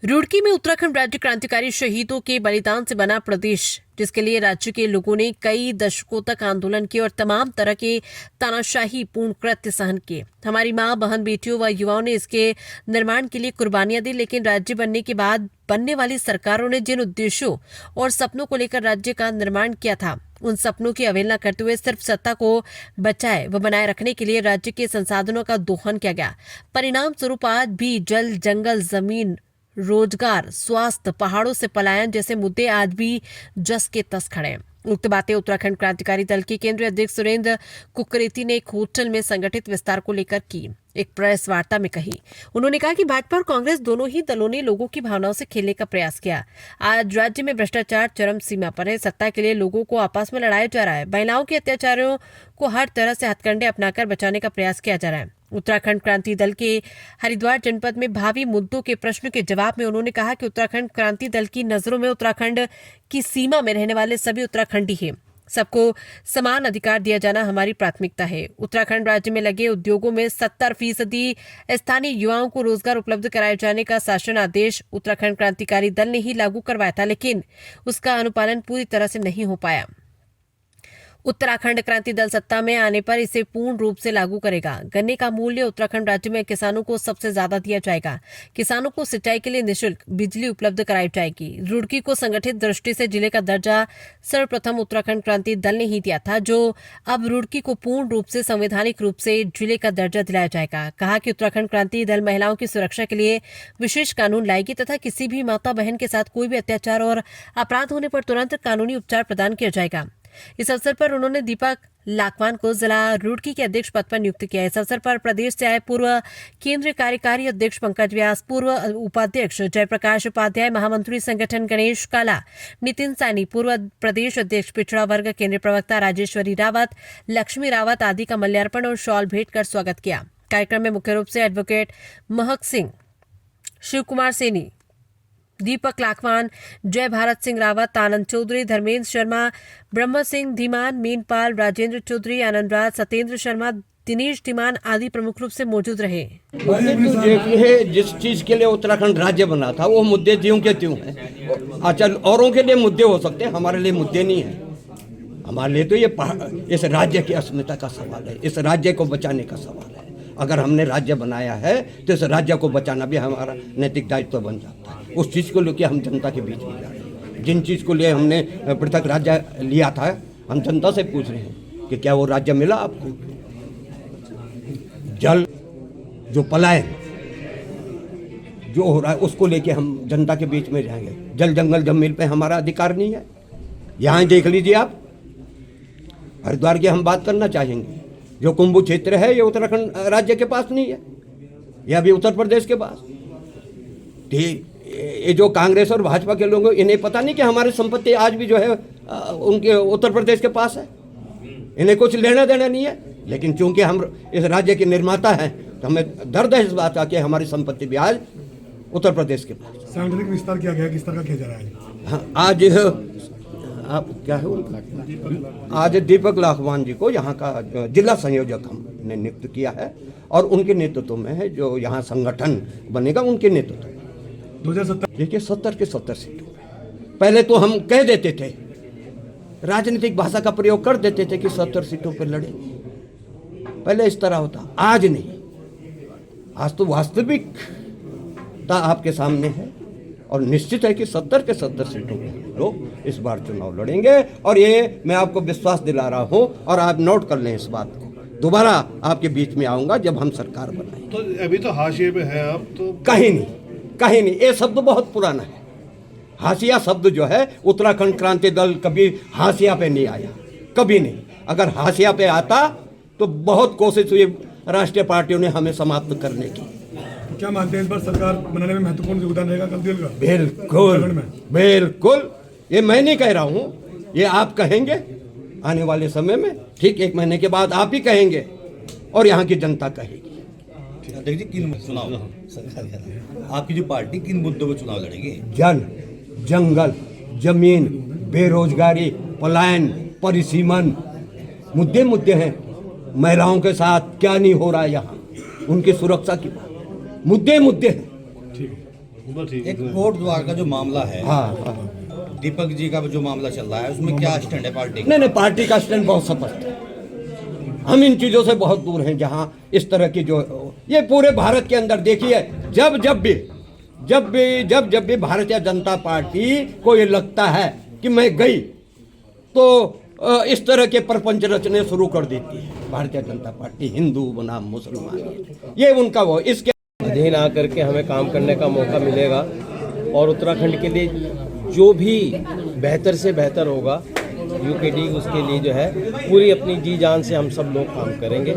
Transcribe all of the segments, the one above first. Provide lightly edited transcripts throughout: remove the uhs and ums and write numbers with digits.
रुड़की में उत्तराखंड राज्य क्रांतिकारी शहीदों के बलिदान से बना प्रदेश, जिसके लिए राज्य के लोगों ने कई दशकों तक आंदोलन किए और तमाम तरह के तानाशाही पूर्ण कृत्य सहन किए। हमारी मां, बहन, बेटियों व युवाओं ने इसके निर्माण के लिए कुर्बानियां दी। लेकिन राज्य बनने के बाद बनने वाली सरकारों ने जिन उद्देश्यों और सपनों को लेकर राज्य का निर्माण किया था, उन सपनों की अवहेलना करते हुए सिर्फ सत्ता को बचाए व बनाए रखने के लिए राज्य के संसाधनों का दोहन किया गया। परिणाम स्वरूप आज भी जल, जंगल, जमीन, रोजगार, स्वास्थ्य, पहाड़ों से पलायन जैसे मुद्दे आज भी जस के तस खड़े हैं। उक्त बातें उत्तराखंड क्रांतिकारी दल के केंद्रीय अध्यक्ष सुरेंद्र कुकरेती ने एक होटल में संगठित विस्तार को लेकर की एक प्रेस वार्ता में कही। उन्होंने कहा कि भाजपा और कांग्रेस दोनों ही दलों ने लोगों की भावनाओं से खेलने का प्रयास किया। आज राज्य में भ्रष्टाचार चरम सीमा पर है। सत्ता के लिए लोगों को आपस में लड़ाया जा रहा है। महिलाओं के अत्याचारों को हर तरह से हथकंडे अपनाकर बचाने का प्रयास किया जा रहा है। उत्तराखंड क्रांति दल के हरिद्वार जनपद में भावी मुद्दों के प्रश्न के जवाब में उन्होंने कहा कि उत्तराखंड क्रांति दल की नजरों में उत्तराखंड की सीमा में रहने वाले सभी उत्तराखंडी हैं। सबको समान अधिकार दिया जाना हमारी प्राथमिकता है। उत्तराखंड राज्य में लगे उद्योगों में 70% स्थानीय युवाओं को रोजगार उपलब्ध कराए जाने का शासन आदेश उत्तराखंड क्रांतिकारी दल ने ही लागू करवाया था, लेकिन उसका अनुपालन पूरी तरह से नहीं हो पाया। उत्तराखंड क्रांति दल सत्ता में आने पर इसे पूर्ण रूप से लागू करेगा। गन्ने का मूल्य उत्तराखंड राज्य में किसानों को सबसे ज्यादा दिया जाएगा। किसानों को सिंचाई के लिए निःशुल्क बिजली उपलब्ध कराई जाएगी। रुड़की को संगठित दृष्टि से जिले का दर्जा सर्वप्रथम उत्तराखंड क्रांति दल ने ही दिया था, जो अब रुड़की को पूर्ण रूप से संवैधानिक रूप से जिले का दर्जा दिलाया जाएगा। कहा कि उत्तराखंड क्रांति दल महिलाओं की सुरक्षा के लिए विशेष कानून लाएगी तथा किसी भी माता बहन के साथ कोई भी अत्याचार और अपराध होने पर तुरंत कानूनी उपचार प्रदान किया जाएगा। इस अवसर पर उन्होंने दीपक लाखवान को जिला रुड़की के अध्यक्ष पद पर नियुक्त किया। इस अवसर पर प्रदेश से आए पूर्व केंद्रीय कार्यकारी अध्यक्ष पंकज व्यास, पूर्व उपाध्यक्ष जयप्रकाश उपाध्याय, महामंत्री संगठन गणेश काला, नितिन सैनी, पूर्व प्रदेश अध्यक्ष पिछड़ा वर्ग केंद्रीय प्रवक्ता राजेश्वरी रावत, लक्ष्मी रावत आदि का माल्यार्पण और शॉल भेंट कर स्वागत किया। कार्यक्रम में मुख्य रूप से एडवोकेट महक सिंह, शिव कुमार सैनी, दीपक लाखवान, जय भारत सिंह रावत, आनंद चौधरी, धर्मेंद्र शर्मा, ब्रह्म सिंह धीमान, मीनपाल, राजेंद्र चौधरी, आनंद राज, सत्येंद्र शर्मा, दिनेश धीमान आदि प्रमुख रूप से मौजूद रहे। देखिए, जिस चीज के लिए उत्तराखंड राज्य बना था वो मुद्दे त्यों के त्यों हैं। अच्छा, औरों के लिए मुद्दे हो सकते हैं, हमारे लिए मुद्दे नहीं है। हमारे लिए तो ये इस राज्य की अस्मिता का सवाल है, इस राज्य को बचाने का सवाल है। अगर हमने राज्य बनाया है तो इस राज्य को बचाना भी हमारा नैतिक दायित्व बन जाता है। उस चीज़ को लेकर हम जनता के बीच में जा रहे हैं। जिन चीज़ को लिए हमने पृथक राज्य लिया था, हम जनता से पूछ रहे हैं कि क्या वो राज्य मिला आपको? जल, जो पलायन जो हो रहा है, उसको लेके हम जनता के बीच में जाएंगे। जल, जंगल, जमीन पे हमारा अधिकार नहीं है। यहाँ देख लीजिए आप, हरिद्वार की हम बात करना चाहेंगे। जो कुंभ क्षेत्र है ये उत्तराखंड राज्य के पास नहीं है, ये अभी उत्तर प्रदेश के पास। ये जो कांग्रेस और भाजपा के लोग, इन्हें पता नहीं कि हमारी संपत्ति आज भी जो है उनके उत्तर प्रदेश के पास है। इन्हें कुछ लेना देना नहीं है, लेकिन चूंकि हम इस राज्य के निर्माता हैं तो हमें दर्द है इस बात का कि हमारी संपत्ति भी आज उत्तर प्रदेश के पास। सांगठनिक विस्तार किया गया, किस तरह का किया जा रहा है? हाँ, आज आप क्या है उनका, आज दीपक लाखवान जी को यहाँ का जिला संयोजक हमने नियुक्त किया है और उनके नेतृत्व में है जो यहाँ संगठन बनेगा, उनके नेतृत्व में 2070 देखिए 70 के 70 सीटों। पहले तो हम कह देते थे, राजनीतिक भाषा का प्रयोग कर देते थे कि 70 सीटों पर लड़ेंगे। पहले इस तरह होता, आज नहीं। आज तो वास्तविकता आपके सामने है और निश्चित है कि 70 के 70 सीटों पर लोग इस बार चुनाव लड़ेंगे। और ये मैं आपको विश्वास दिला रहा हूँ, और आप नोट कर लें इस बात को। दोबारा आपके बीच में आऊँगा जब हम सरकार बनाएंगे। तो अभी तो हाशिए पे है आप तो? कहीं नहीं, कहीं नहीं। ये शब्द बहुत पुराना है। हाशिया शब्द जो है, उत्तराखंड क्रांति दल कभी हाशिया पे नहीं आया, कभी नहीं। अगर हाशिया पे आता तो बहुत कोशिश हुई राष्ट्रीय पार्टियों ने हमें समाप्त करने की। क्या मानते हैं इस बार सरकार बनाने में महत्वपूर्ण योगदान रहेगा क्रांति दल का? बिल्कुल बिल्कुल, ये मैं नहीं कह रहा हूँ, ये आप कहेंगे आने वाले समय में। ठीक 1 महीने के बाद आप ही कहेंगे और यहाँ की जनता कहेगी। देखिए, किन चुनाव आपकी जो पार्टी किन मुद्दों पर चुनाव लड़ेगी? जल, जंगल, जमीन, बेरोजगारी, पलायन, परिसीमन, मुद्दे हैं। महिलाओं के साथ क्या नहीं हो रहा है यहाँ, उनकी सुरक्षा की बात, मुद्दे हैं। एक कोर्ट द्वार का जो मामला है, हाँ हाँ दीपक जी का जो मामला चल रहा है, उसमें क्या स्टैंड है पार्टी का? नहीं, पार्टी का स्टैंड बहुत स्पष्ट है। हम इन चीज़ों से बहुत दूर हैं। जहाँ इस तरह की जो ये पूरे भारत के अंदर देखिए, जब भी भारतीय जनता पार्टी को ये लगता है कि मैं गई, तो इस तरह के प्रपंच रचने शुरू कर देती है भारतीय जनता पार्टी। हिंदू बनाम मुसलमान, ये उनका वो इसके अधीन आकर के हमें काम करने का मौका मिलेगा और उत्तराखंड के लिए जो भी बेहतर से बेहतर होगा यूकेडी, उसके लिए जो है पूरी अपनी जी जान से हम सब लोग काम करेंगे।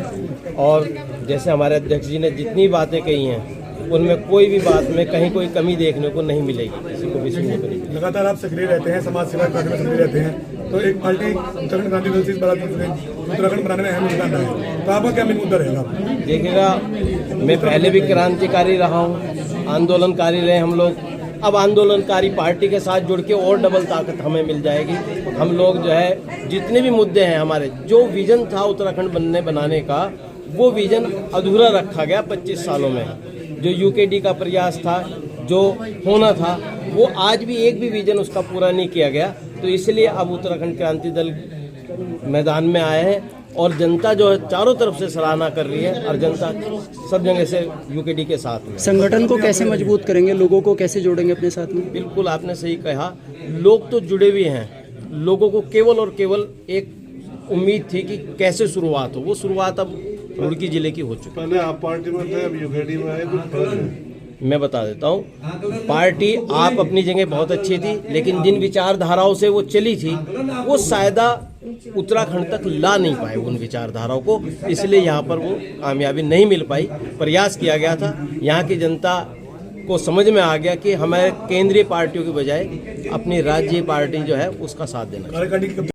और जैसे हमारे अध्यक्ष जी ने जितनी बातें कही हैं, उनमें कोई भी बात में कहीं कोई कमी देखने को नहीं मिलेगी, किसी को भी सुनने को नहीं मिलेगी। लगातार आप सक्रिय रहते हैं, समाज सेवा कार्य में सक्रिय रहते हैं, तो एक पार्टी उत्तराखंड क्रांति दल से इस बात में उत्तराखंड बनाने में अहम योगदान रहा है, तो आपका क्या मेन मुद्दा रहेगा? देखिएगा, मैं पहले भी क्रांतिकारी रहा हूँ, आंदोलनकारी रहे हम लोग। अब आंदोलनकारी पार्टी के साथ जुड़ के और डबल ताकत हमें मिल जाएगी। हम लोग जो है जितने भी मुद्दे हैं हमारे, जो विजन था उत्तराखंड बनाने का, वो विजन अधूरा रखा गया 25 सालों में। जो यूकेडी का प्रयास था, जो होना था, वो आज भी एक भी विजन उसका पूरा नहीं किया गया। तो इसलिए अब उत्तराखंड क्रांति दल मैदान में आए हैं और जनता जो है चारों तरफ से सराहना कर रही है और जनता सब जगह से यूकेडी के साथ में। संगठन को कैसे मजबूत करेंगे, लोगों को कैसे जोड़ेंगे अपने साथ में? बिल्कुल आपने सही कहा, लोग तो जुड़े हुए हैं। लोगों को केवल और केवल एक उम्मीद थी कि कैसे शुरुआत हो, वो शुरुआत अब रुड़की जिले की हो चुकी है। पहले आप पार्टी में थे, अब यूकेडी में आए, कुछ फर्क है? मैं बता देता हूँ, पार्टी आप अपनी जगह बहुत अच्छी थी, लेकिन जिन विचारधाराओं से वो चली थी, वो शायदा उत्तराखंड तक ला नहीं पाए उन विचारधाराओं को, इसलिए यहाँ पर वो कामयाबी नहीं मिल पाई। प्रयास किया गया था, यहाँ की जनता को समझ में आ गया कि हमारे केंद्रीय पार्टियों के बजाय अपनी राज्य पार्टी जो है उसका साथ देना चाहिए।